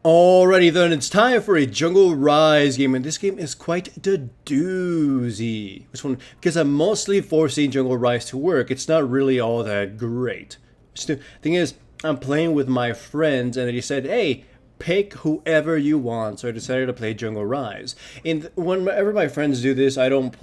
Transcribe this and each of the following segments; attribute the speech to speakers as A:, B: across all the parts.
A: Alrighty then, it's time for a Jungle Rise game, and this game is quite the doozy. Which one? Because I'm mostly forcing Jungle Rise to work. It's not really all that great. Thing is, I'm playing with my friends, and they said, "Hey, pick whoever you want." So I decided to play Jungle Rise. And whenever my friends do this, I don't,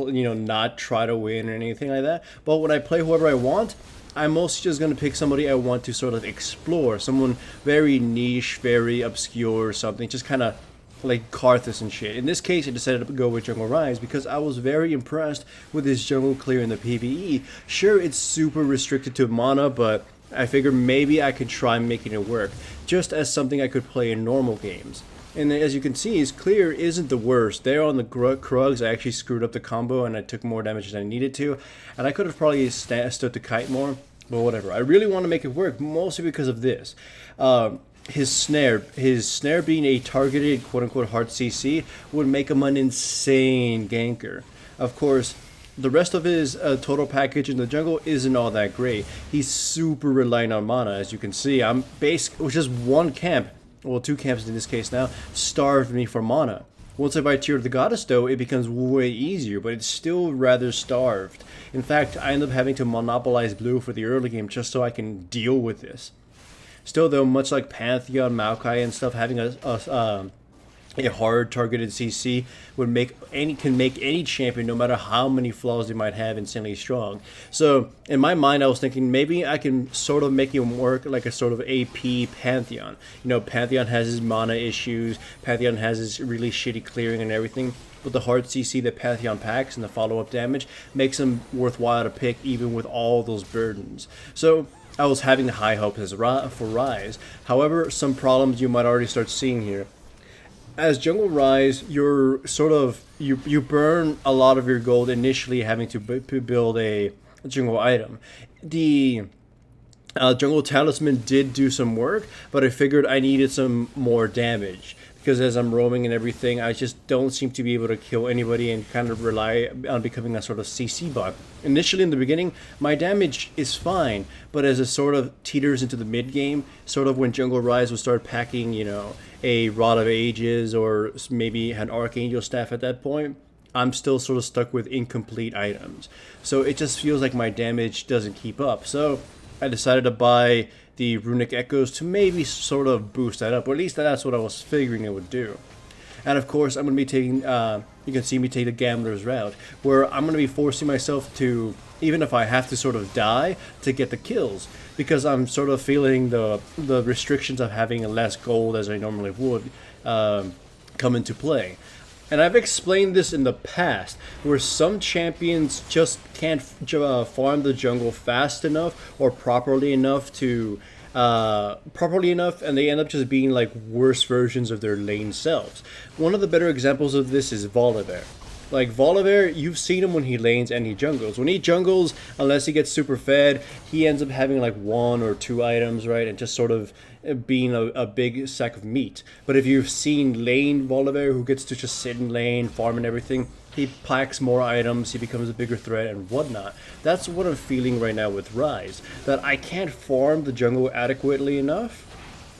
A: not try to win or anything like that. But when I play whoever I want, I'm mostly just going to pick somebody I want to sort of explore. Someone very niche, very obscure, something. Just kind of like Karthus and shit. In this case, I decided to go with Jungle Rise because I was very impressed with his jungle clear in the PvE. Sure, it's super restricted to mana, but I figured maybe I could try making it work, just as something I could play in normal games. And as you can see, his clear isn't the worst. There on the Krugs, I actually screwed up the combo and I took more damage than I needed to. And I could have probably stood the kite more, but whatever. I really want to make it work, mostly because of this. His snare being a targeted quote-unquote hard CC would make him an insane ganker. Of course, the rest of his total package in the jungle isn't all that great. He's super reliant on mana, as you can see. I'm with just one camp, well, two camps in this case now, starved me for mana. Once I buy Tear of the Goddess though, it becomes way easier, but it's still rather starved. In fact, I end up having to monopolize blue for the early game just so I can deal with this. Still though, much like Pantheon, Maokai and stuff, having a hard targeted CC can make any champion, no matter how many flaws they might have, insanely strong. So in my mind, I was thinking maybe I can sort of make him work like a sort of AP Pantheon. You know, Pantheon has his mana issues, Pantheon has his really shitty clearing and everything, but the hard CC that Pantheon packs and the follow-up damage makes him worthwhile to pick even with all those burdens. So I was having high hopes for Ryze. However, some problems you might already start seeing here. As Jungle Rise, you're sort of you burn a lot of your gold initially having to build a jungle item. The Jungle Talisman did do some work, but I figured I needed some more damage because as I'm roaming and everything, I just don't seem to be able to kill anybody and kind of rely on becoming a sort of CC bot. Initially in the beginning, my damage is fine, but as it sort of teeters into the mid game, sort of when Jungle Rise will start packing, a Rod of Ages or maybe an Archangel staff at that point, I'm still sort of stuck with incomplete items. So it just feels like my damage doesn't keep up. So I decided to buy the Runic Echoes to maybe sort of boost that up, or at least that's what I was figuring it would do. And of course, I'm going to be taking, you can see me take the Gambler's route, where I'm going to be forcing myself to, even if I have to sort of die, to get the kills. Because I'm sort of feeling the restrictions of having less gold as I normally would come into play. And I've explained this in the past, where some champions just can't farm the jungle fast enough or properly enough, and they end up just being like worse versions of their lane selves. One of the better examples of this is Volibear. Like Volibear, you've seen him when he lanes and he jungles. When he jungles, unless he gets super fed, he ends up having like one or two items, right? And just sort of being a big sack of meat. But if you've seen lane Volibear, who gets to just sit in lane, farm and everything, he packs more items, he becomes a bigger threat and whatnot. That's what I'm feeling right now with Ryze. That I can't farm the jungle adequately enough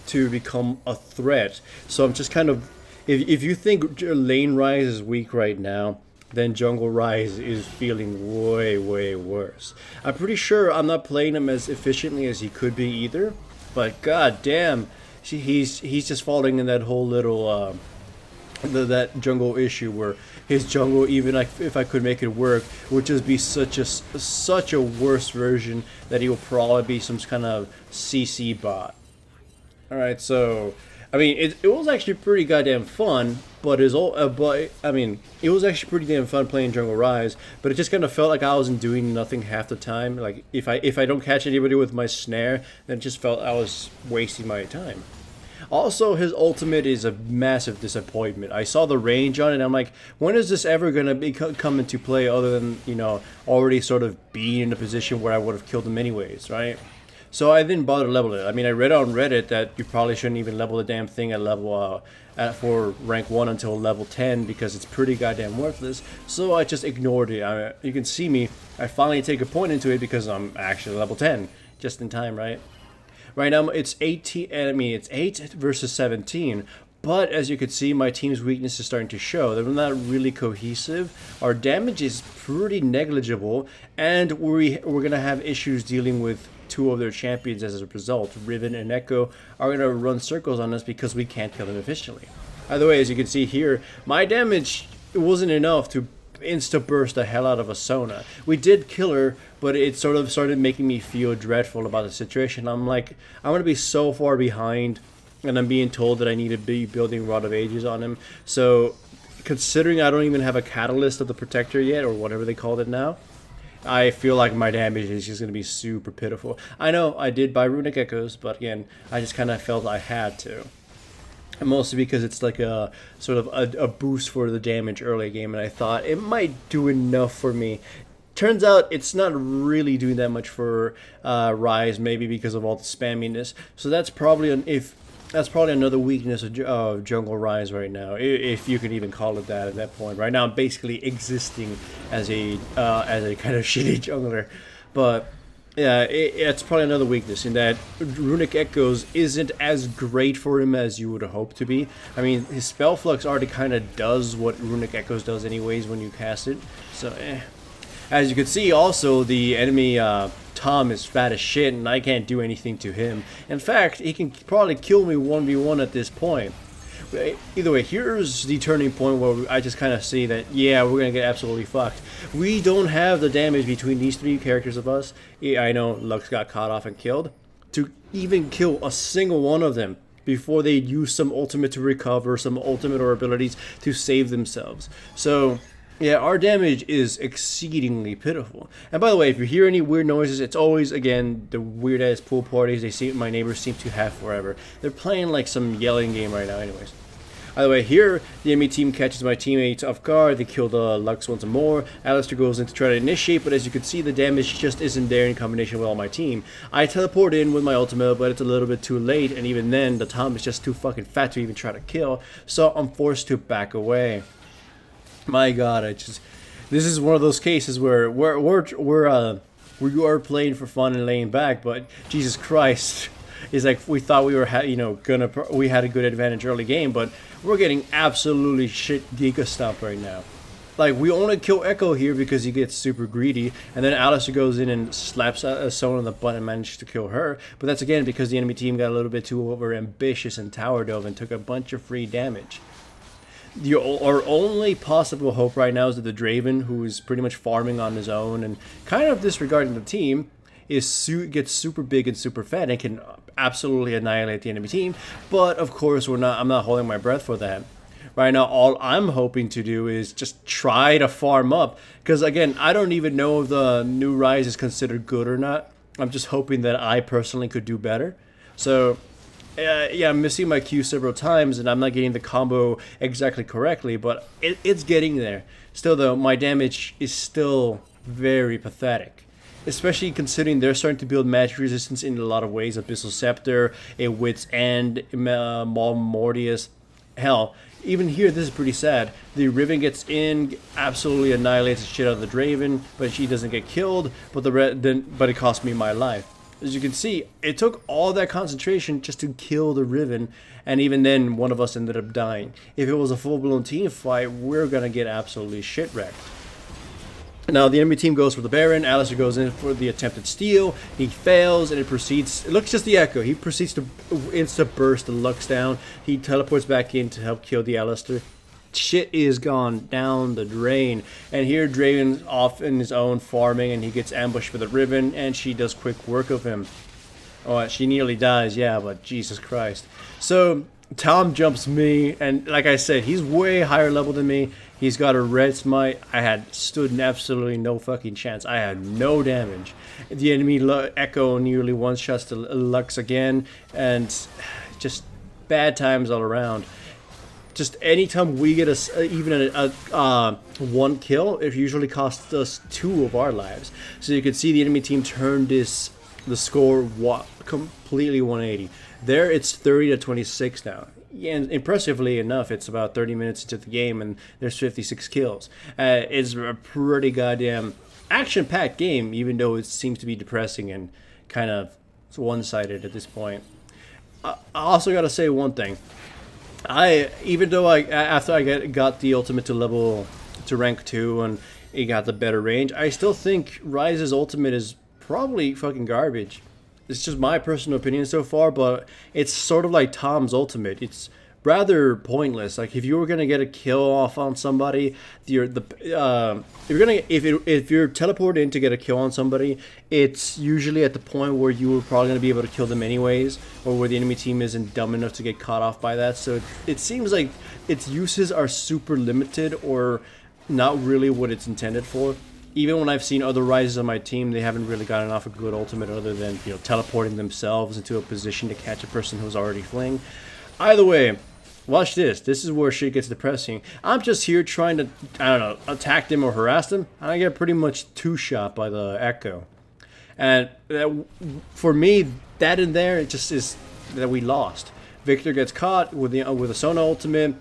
A: to become a threat. So I'm just kind of, if you think lane Ryze is weak right now, then jungle Ryze is feeling way, way worse. I'm pretty sure I'm not playing him as efficiently as he could be either, but god damn, he's just falling in that whole little that jungle issue where his jungle, even like if I could make it work, would just be such a worse version that he will probably be some kind of CC bot. All right, so I mean, it was actually pretty goddamn fun, but it was actually pretty damn fun playing Jungle Rise, but it just kind of felt like I wasn't doing nothing half the time. Like, if I don't catch anybody with my snare, then it just felt I was wasting my time. Also, his ultimate is a massive disappointment. I saw the range on it, and I'm like, when is this ever going to come into play other than, already sort of being in a position where I would have killed him anyways, right? So I didn't bother to level it. I mean, I read on Reddit that you probably shouldn't even level the damn thing at level for rank 1 until level 10 because it's pretty goddamn worthless. So I just ignored it. You can see me. I finally take a point into it because I'm actually level 10, just in time, right? Right now it's 18. I mean, it's 8 versus 17. But as you can see, my team's weakness is starting to show. They're not really cohesive. Our damage is pretty negligible, and we're going to have issues dealing with two of their champions as a result. Riven and Echo are going to run circles on us because we can't kill them efficiently. Either way, as you can see here, my damage wasn't enough to insta-burst the hell out of a Sona. We did kill her, but it sort of started making me feel dreadful about the situation. I'm like, I'm going to be so far behind, and I'm being told that I need to be building Rod of Ages on him. So, considering I don't even have a Catalyst of the Protector yet, or whatever they called it now, I feel like my damage is just going to be super pitiful. I know I did buy Runic Echoes, but again, I just kind of felt I had to. And mostly because it's like a sort of a boost for the damage early game, and I thought it might do enough for me. Turns out it's not really doing that much for Ryze, maybe because of all the spamminess. So that's probably another weakness of Jungle Ryze right now, if you can even call it that at that point. Right now, I'm basically existing as a kind of shitty jungler, but. Yeah, it's probably another weakness in that Runic Echoes isn't as great for him as you would hope to be. I mean, his Spell Flux already kind of does what Runic Echoes does anyways when you cast it. So, As you can see, also, the enemy Tom is fat as shit, and I can't do anything to him. In fact, he can probably kill me 1v1 at this point. Either way, here's the turning point where I just kind of see that, yeah, we're going to get absolutely fucked. We don't have the damage between these three characters of us. I know Lux got caught off and killed. To even kill a single one of them before they use some ultimate to recover, some ultimate or abilities to save themselves. So, yeah, our damage is exceedingly pitiful. And by the way, if you hear any weird noises, it's always, again, the weird-ass pool parties my neighbors seem to have forever. They're playing like some yelling game right now anyways. By the way, here, the enemy team catches my teammates off guard. They kill the Lux once more. Alistair goes in to try to initiate, but as you can see, the damage just isn't there in combination with all my team. I teleport in with my ultimate, but it's a little bit too late, and even then, the Tom is just too fucking fat to even try to kill, so I'm forced to back away. My God, this is one of those cases where we are playing for fun and laying back, but Jesus Christ, is like we thought we were we had a good advantage early game, but we're getting absolutely shit giga stomped right now. Like, we only kill Echo here because he gets super greedy, and then Alistair goes in and slaps someone on the butt and manages to kill her. But that's again because the enemy team got a little bit too over ambitious and tower dove and took a bunch of free damage. Our only possible hope right now is that the Draven, who is pretty much farming on his own and kind of disregarding the team, gets super big and super fat and can absolutely annihilate the enemy team. But of course, I'm not holding my breath for that. Right now, all I'm hoping to do is just try to farm up. Because again, I don't even know if the new Ryze is considered good or not. I'm just hoping that I personally could do better. So, yeah, I'm missing my Q several times, and I'm not getting the combo exactly correctly, but it's getting there. Still, though, my damage is still very pathetic. Especially considering they're starting to build magic resistance in a lot of ways. Abyssal Scepter, a Wit's End, Maul Mortius. Hell, even here, this is pretty sad. The Riven gets in, absolutely annihilates the shit out of the Draven, but she doesn't get killed, but it cost me my life. As you can see, it took all that concentration just to kill the Riven, and even then, one of us ended up dying. If it was a full-blown team fight, we're gonna get absolutely shit-wrecked. Now, the enemy team goes for the Baron. Alistair goes in for the attempted steal. He fails, and it looks just the Echo. He proceeds to insta-burst the Lux down. He teleports back in to help kill the Alistair. Shit is gone down the drain. And here, Draven's off in his own farming, and he gets ambushed for the Riven, and she does quick work of him. Oh, she nearly dies, yeah, but Jesus Christ. So, Tom jumps me, and like I said, he's way higher level than me. He's got a red smite. I had stood absolutely no fucking chance. I had no damage. The enemy Echo nearly one-shots the Lux again, and just bad times all around. Just anytime we get even one kill, it usually costs us 2 of our lives. So you can see the enemy team turned the score completely 180. There, it's 30-26 now. And impressively enough, it's about 30 minutes into the game, and there's 56 kills. It's a pretty goddamn action-packed game, even though it seems to be depressing and kind of one-sided at this point. I also got to say one thing. Even though after I got the ultimate to rank 2 and it got the better range, I still think Ryze's ultimate is probably fucking garbage. It's just my personal opinion so far, but it's sort of like Tom's ultimate. It's rather pointless. Like if you were gonna get a kill off on somebody, if you're teleported in to get a kill on somebody, it's usually at the point where you were probably gonna be able to kill them anyways, or where the enemy team isn't dumb enough to get caught off by that. So it seems like its uses are super limited or not really what it's intended for. Even when I've seen other Ryzes on my team, they haven't really gotten off a good ultimate other than, you know, teleporting themselves into a position to catch a person who's already fleeing. Either way, watch this. This is where shit gets depressing. I'm just here trying to, I don't know, attack them or harass them, and I get pretty much two-shot by the Echo. And for me, that in there, it just is that we lost. Victor gets caught with a Sona ultimate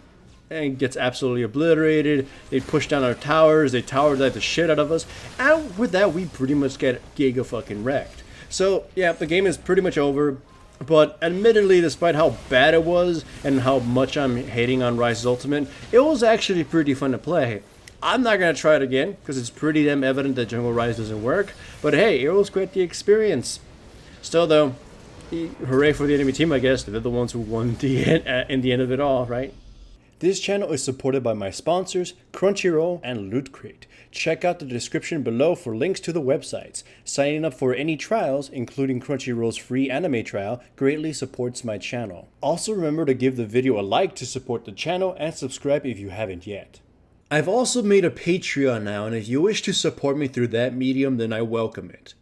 A: and gets absolutely obliterated. They push down our towers. They tower dive the shit out of us. And with that, we pretty much get giga fucking wrecked. So, yeah, the game is pretty much over. But admittedly, despite how bad it was and how much I'm hating on Ryze's ultimate, it was actually pretty fun to play. I'm not going to try it again because it's pretty damn evident that Jungle Ryze doesn't work. But hey, it was quite the experience. Still though, hooray for the enemy team, I guess. They're the ones who won in the end of it all, right? This channel is supported by my sponsors, Crunchyroll and Loot Crate. Check out the description below for links to the websites. Signing up for any trials, including Crunchyroll's free anime trial, greatly supports my channel. Also remember to give the video a like to support the channel and subscribe if you haven't yet. I've also made a Patreon now, and if you wish to support me through that medium, then I welcome it.